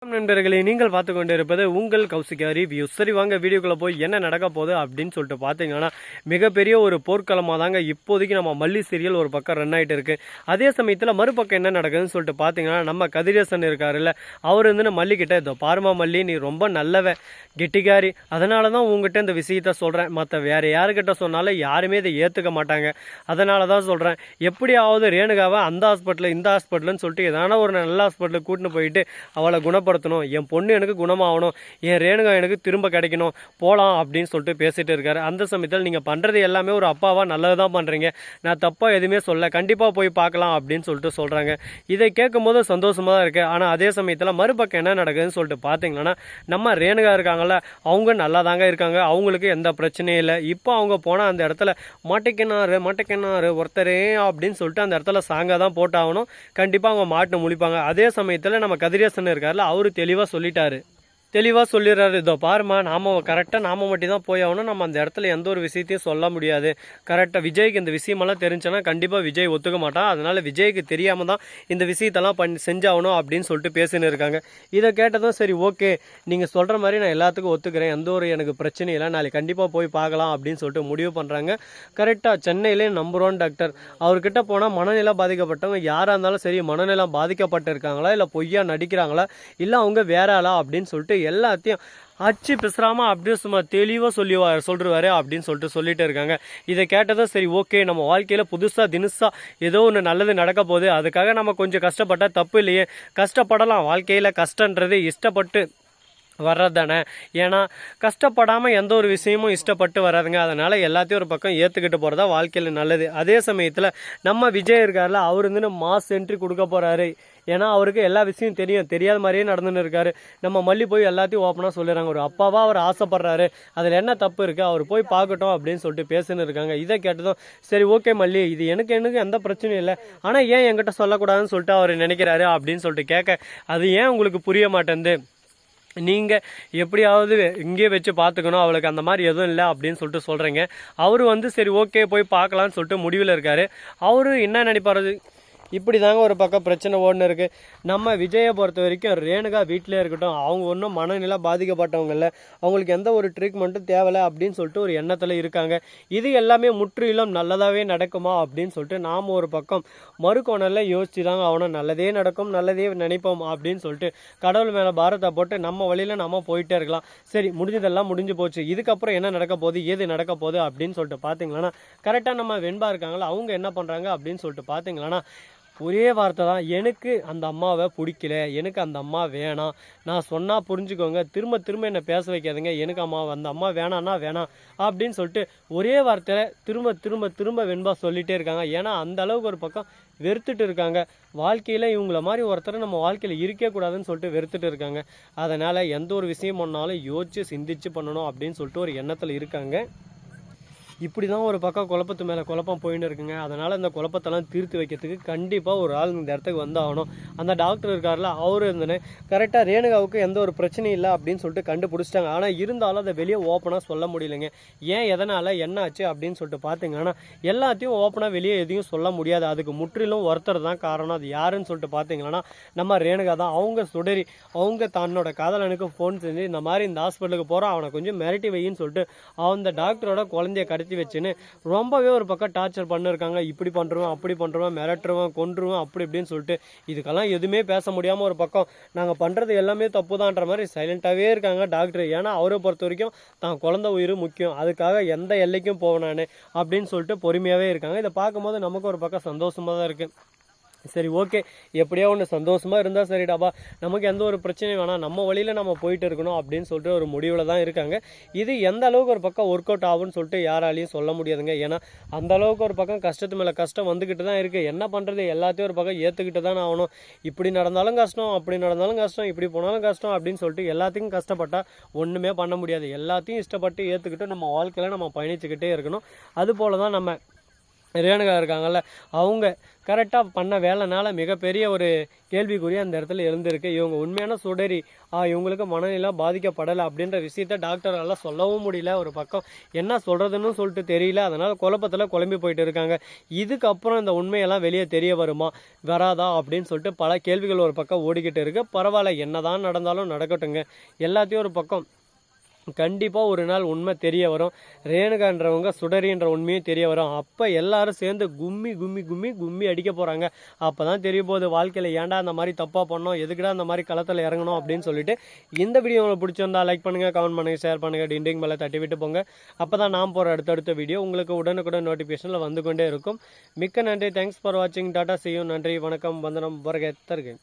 நண்பர்களே, நீங்கள் பார்த்து கொண்டு இருப்பது உங்கள் கௌசிகா ரிவ்யூ. சரி, வாங்க வீடியோக்குள்ள போய் என்ன நடக்க போகுது அப்படின்னு சொல்லிட்டு பார்த்தீங்கன்னா, மிகப்பெரிய ஒரு போர்க்களமாக தாங்க இப்போதைக்கு நம்ம மல்லி சீரியல் ஒரு பக்கம் ரன் ஆகிட்டு இருக்கு. அதே சமயத்தில் மறுபக்கம் என்ன நடக்குதுன்னு சொல்லிட்டு பார்த்தீங்கன்னா, நம்ம கதிரேசன் இருக்காருல்ல, அவர் வந்து மல்லி கிட்ட இதோ பாருமா மல்லி, நீ ரொம்ப நல்லவ கெட்டிக்காரி, அதனால தான் உங்ககிட்ட இந்த விஷயத்த சொல்கிறேன். மற்ற வேறு யாருக்கிட்ட சொன்னாலும் யாருமே இதை ஏற்றுக்க மாட்டாங்க. அதனால தான் சொல்கிறேன், எப்படியாவது ரேணுகாவை அந்த ஹாஸ்பிட்டல் இந்த ஹாஸ்பிட்டல்னு சொல்லிட்டு எதனா ஒரு நல்ல ஹாஸ்பிட்டலுக்கு கூட்டின்னு போயிட்டு அவளை குணப்படுத்தணும், என் பொண்ணு எனக்கு குணமாகணும், என் ரேணுகா எனக்கு திரும்ப கிடைக்கணும், போகலாம் அப்படின்னு சொல்லிட்டு பேசிட்டு இருக்காரு. அந்த சமயத்தில் நீங்கள் பண்ணுறது எல்லாமே ஒரு அப்பாவாக நல்லது தான் பண்ணுறீங்க, நான் தப்பாக எதுவுமே சொல்ல, கண்டிப்பாக போய் பார்க்கலாம் அப்படின்னு சொல்லிட்டு சொல்கிறாங்க. இதை கேட்கும் போது சந்தோஷமாக தான் இருக்குது. ஆனால் அதே சமயத்தில் மறுபக்கம் என்ன நடக்குதுன்னு சொல்லிட்டு பார்த்தீங்கன்னா, நம்ம ரேணுகா இருக்காங்கள்ல, அவங்க நல்லா தாங்க இருக்காங்க, அவங்களுக்கு எந்த பிரச்சனையும் இல்லை. இப்போ அவங்க போனால் அந்த இடத்துல மாட்டேக்கினாரு ஒருத்தரே அப்படின்னு சொல்லிட்டு அந்த இடத்துல சாங்காக தான் போட்டாகணும். கண்டிப்பாக அவங்க மாட்டு முழிப்பாங்க. அதே சமயத்தில் நம்ம கதிரேசன் இருக்கார்ல, அவரு தெளிவாக சொல்லிட்டாரு, தெளிவாக சொல்லிடுறாரு, இதோ பாருமா, நாம மட்டும் தான் போய் ஆகணும், நம்ம அந்த இடத்துல எந்த ஒரு விஷயத்தையும் சொல்ல முடியாது. கரெக்டாக விஜய்க்கு இந்த விஷயமெல்லாம் தெரிஞ்சுன்னா கண்டிப்பாக விஜய் ஒத்துக்க மாட்டான். அதனால் விஜய்க்கு தெரியாமல் தான் இந்த விஷயத்தெல்லாம் செஞ்சாகணும் அப்படின்னு சொல்லிட்டு பேசின்னு இருக்காங்க. இதை கேட்டதும் சரி, ஓகே, நீங்கள் சொல்கிற மாதிரி நான் எல்லாத்துக்கும் ஒத்துக்கிறேன், எந்த ஒரு எனக்கு பிரச்சனையும் இல்லை, நாளைக்கு கண்டிப்பாக போய் பார்க்கலாம் அப்படின்னு சொல்லிட்டு முடிவு பண்ணுறாங்க. கரெக்டாக சென்னையிலே நம்பர் 1 டாக்டர் அவர்கிட்ட போனால் மனநிலை பாதிக்கப்பட்டவங்க யாராக இருந்தாலும் சரி, மனநிலம் பாதிக்கப்பட்டு இருக்காங்களா, இல்லை பொய்யா நடிக்கிறாங்களா, இல்லை அவங்க வேற ஆளா அப்படின்னு சொல்லிட்டு எல்லாத்தையும் அச்சு பிசுறாம அப்படியே சும்மா தெளிவாக சொல்லிடுவாரு அப்படின்னு சொல்லிட்டு இருக்காங்க. இதை கேட்டதும் சரி, ஓகே, நம்ம வாழ்க்கையில் புதுசாக தினுசாக ஏதோ ஒன்று நல்லது நடக்க போகுது, அதுக்காக நம்ம கொஞ்சம் கஷ்டப்பட்டால் தப்பு இல்லையே, கஷ்டப்படலாம், வாழ்க்கையில் கஷ்டன்றது இஷ்டப்பட்டு வர்றது தானே. ஏன்னா கஷ்டப்படாமல் எந்த ஒரு விஷயமும் இஷ்டப்பட்டு வராதுங்க. அதனால் எல்லாத்தையும் ஒரு பக்கம் ஏற்றுக்கிட்டு போகிறதா வாழ்க்கையில் நல்லது. அதே சமயத்தில் நம்ம விஜய் இருக்கார்ல, அவர் வந்து மாஸ் என்ட்ரி கொடுக்க போகிறாரு. ஏன்னா அவருக்கு எல்லா விஷயம் தெரியாத மாதிரியே நடந்துன்னு இருக்காரு. நம்ம மல்லி போய் எல்லாத்தையும் ஓப்பனாக சொல்லிடுறாங்க, ஒரு அப்பாவாக அவர் ஆசைப்படுறாரு, அதில் என்ன தப்பு இருக்குது, அவர் போய் பார்க்கட்டும் அப்படின்னு சொல்லிட்டு பேசின்னு இருக்காங்க. இதை கேட்டதும் சரி, ஓகே மல்லி, இது எனக்கு எந்த பிரச்சனையும் இல்லை, ஆனால் ஏன் என்கிட்ட சொல்லக்கூடாதுன்னு சொல்லிட்டு அவர் நினைக்கிறாரு அப்படின்னு சொல்லிட்டு கேட்க, அது ஏன் உங்களுக்கு புரிய மாட்டேங்குது, நீங்கள் எப்படியாவது இங்கேயே வச்சு பார்த்துக்கணும், அவளுக்கு அந்த மாதிரி எதுவும் இல்லை அப்படின்னு சொல்லிட்டு சொல்கிறீங்க. அவர் வந்து சரி, ஓகே, போய் பார்க்கலான்னு சொல்லிட்டு முடிவில் இருக்கார். அவரு என்ன நினைப்பாரு, இப்படி தாங்க ஒரு பக்கம் பிரச்சனை ஓடுன்னு இருக்குது. நம்ம விஜயை பொறுத்த வரைக்கும் ரேணுகா வீட்டிலே இருக்கட்டும், அவங்க ஒன்றும் மனநிலை பாதிக்கப்பட்டவங்க இல்லை, அவங்களுக்கு எந்த ஒரு ட்ரீட்மெண்ட்டும் தேவையில்லை அப்படின்னு சொல்லிட்டு ஒரு எண்ணத்தில் இருக்காங்க. இது எல்லாமே முற்றிலும் நல்லதாகவே நடக்குமா அப்படின்னு சொல்லிட்டு நாம் ஒரு பக்கம் மறுக்கோணரில் யோசிச்சு தாங்க ஆகணும். நல்லதே நடக்கும், நல்லதே நினைப்போம் அப்படின்னு சொல்லிட்டு கடவுள் மேலே பாரத்தை போட்டு நம்ம வழியில் நம்ம போயிட்டே இருக்கலாம். சரி, முடிஞ்சதெல்லாம் முடிஞ்சு போச்சு, இதுக்கப்புறம் என்ன நடக்க போகுது, ஏது நடக்க போகுது அப்படின்னு சொல்லிட்டு பார்த்தீங்களன்னா, கரெக்டாக நம்ம வெண்பா இருக்காங்களா, அவங்க என்ன பண்ணுறாங்க அப்படின்னு சொல்லிட்டு பார்த்தீங்களன்னா, ஒரே வார்த்தை தான், எனக்கு அந்த அம்மாவை பிடிக்கல, எனக்கு அந்த அம்மா வேணாம், நான் சொன்னால் புரிஞ்சுக்கோங்க, திரும்ப என்னை பேச வைக்காதுங்க, எனக்கு அந்த அம்மா வேணான்னா வேணாம் அப்படின்னு சொல்லிட்டு ஒரே வார்த்தையில் திரும்ப வெண்பா சொல்லிகிட்டே இருக்காங்க. ஏன்னா அந்த அளவுக்கு ஒரு பக்கம் வெறுத்துட்டு இருக்காங்க. வாழ்க்கையில் இவங்கள மாதிரி ஒருத்தர் நம்ம வாழ்க்கையில் இருக்கே கூடாதுன்னு சொல்லிட்டு வெறுத்துட்டு இருக்காங்க. அதனால் எந்த ஒரு விஷயம் பண்ணாலும் யோசித்து சிந்திச்சு பண்ணணும் அப்படின்னு சொல்லிட்டு ஒரு எண்ணத்தில் இருக்காங்க. இப்படி தான் ஒரு பக்கம் குழப்பத்து மேலே குழப்பம் போயின்னு இருக்குங்க. அதனால் இந்த குழப்பத்தெல்லாம் தீர்த்து வைக்கிறதுக்கு கண்டிப்பாக ஒரு ஆள் இந்த இடத்துக்கு வந்தாகணும். அந்த டாக்டர் இருக்கார்ல, அவர் இருந்தனே கரெக்டாக ரேணுகாவுக்கு எந்த ஒரு பிரச்சனையும் இல்லை அப்படின்னு சொல்லிட்டு கண்டுபிடிச்சிட்டாங்க. ஆனால் இருந்தாலும் அதை வெளியே ஓப்பனாக சொல்ல முடியலைங்க. ஏன், எதனால், என்ன ஆச்சு அப்படின்னு சொல்லிட்டு பார்த்தீங்கன்னா, எல்லாத்தையும் ஓப்பனாக வெளியே எதையும் சொல்ல முடியாது. அதுக்கு முற்றிலும் ஒருத்தர் தான் காரணம். அது யாருன்னு சொல்லிட்டு பார்த்தீங்கன்னா, நம்ம ரேணுகா தான். அவங்க தன்னோட காதலனுக்கு ஃபோன் செஞ்சு இந்த மாதிரி இந்த ஹாஸ்பிட்டலுக்கு போகிறோம், அவனை கொஞ்சம் மிரட்டி வையின்னு சொல்லிட்டு அந்த டாக்டரோட குழந்தைய வச்சுன்னு ரொம்பவே ஒரு பக்கம் டார்ச்சர் பண்ணிருக்காங்க. இப்படி பண்ணுருவோம், அப்படி பண்ணுருவோம், மிரட்டுருவோம், கொன்றுவோம், அப்படி இப்படின்னு சொல்லிட்டு இதுக்கெல்லாம் எதுவுமே பேச முடியாமல் ஒரு பக்கம் நாங்கள் பண்ணுறது எல்லாமே தப்புதான்ற மாதிரி சைலண்ட்டாகவே இருக்காங்க டாக்டர். ஏன்னா அவரை பொறுத்த வரைக்கும் தான் குழந்தை உயிர் முக்கியம், அதுக்காக எந்த எல்லைக்கும் போவேன் அப்படின்னு சொல்லிட்டு பொறுமையாகவே இருக்காங்க. இதை பார்க்கும்போது நமக்கு ஒரு பக்கம் சந்தோஷமாக தான் இருக்குது. சரி, ஓகே, எப்படியோ ஒன்று சந்தோஷமாக இருந்தால் சரிடாப்பா, நமக்கு எந்த ஒரு பிரச்சனையும் வேணாம், நம்ம வழியில் நம்ம போயிட்டு இருக்கணும் அப்படின்னு சொல்லிட்டு ஒரு முடிவில் தான் இருக்காங்க. இது எந்த அளவுக்கு ஒரு பக்கம் ஒர்க் அவுட் ஆகும்னு சொல்லிட்டு யாராலையும் சொல்ல முடியாதுங்க. ஏன்னா அந்த அளவுக்கு ஒரு பக்கம் கஷ்டத்து மேலே கஷ்டம் வந்துக்கிட்டு தான் இருக்குது. என்ன பண்ணுறது, எல்லாத்தையும் ஒரு பக்கம் ஏற்றுக்கிட்டு தான் ஆகணும். இப்படி நடந்தாலும் கஷ்டம், அப்படி நடந்தாலும் கஷ்டம், இப்படி போனாலும் கஷ்டம் அப்படின்னு சொல்லிட்டு எல்லாத்தையும் கஷ்டப்பட்டால் ஒன்றுமே பண்ண முடியாது. எல்லாத்தையும் இஷ்டப்பட்டு ஏற்றுக்கிட்டு நம்ம வாழ்க்கையில் நம்ம பயணிச்சுக்கிட்டே இருக்கணும். அதுபோல் தான் நம்ம ரேணுகா இருக்காங்கல்ல, அவங்க கரெக்டாக பண்ண வேலைனால மிகப்பெரிய ஒரு கேள்விக்குறி அந்த இடத்துல எழுந்திருக்கு. இவங்க உண்மையான சுடரி, இவங்களுக்கு மனநிலை பாதிக்கப்படலை அப்படின்ற விஷயத்த டாக்டரால் சொல்லவும் முடியல. ஒரு பக்கம் என்ன சொல்கிறதுன்னு சொல்லிட்டு தெரியல. அதனால் குழப்பத்தில் குழம்பி போயிட்டு இருக்காங்க. இதுக்கப்புறம் இந்த உண்மையெல்லாம் வெளியே தெரிய வருமா வராதா அப்படின்னு சொல்லிட்டு பல கேள்விகள் ஒரு பக்கம் ஓடிக்கிட்டு இருக்கு. பரவாயில்ல, என்னதான் நடந்தாலும் நடக்கட்டுங்க. எல்லாத்தையும் ஒரு பக்கம் கண்டிப்பாக ஒரு நாள் உண்மை தெரிய வரும். ரேணுகான்றவங்க சுடரின்ற உண்மையும் தெரிய வரும். அப்போ எல்லாரும் சேர்ந்து கும்மி கும்மி கும்மி கும்மி அடிக்க போகிறாங்க. அப்போ தான் தெரிய போகுது வாழ்க்கையில் ஏன்டா அந்த மாதிரி தப்பாக பண்ணோம், எதுக்குடா அந்த மாதிரி களத்தில் இறங்கணும் அப்படின்னு சொல்லிட்டு. இந்த வீடியோ உங்களுக்கு பிடிச்சிருந்தா லைக் பண்ணுங்கள், கமெண்ட் பண்ணுங்கள், ஷேர் பண்ணுங்கள், டிண்டிங் மேலே தட்டி விட்டு போங்க. அப்போ தான் நான் போகிற அடுத்தடுத்த வீடியோ உங்களுக்கு உடனுக்குடன் நோட்டிஃபிகேஷனில் வந்து கொண்டே இருக்கும். மிக்க நன்றி. தேங்க்ஸ் ஃபார் வாட்சிங். Tata, see you. நன்றி, வணக்கம், வந்தனம், வரக தருகேன்.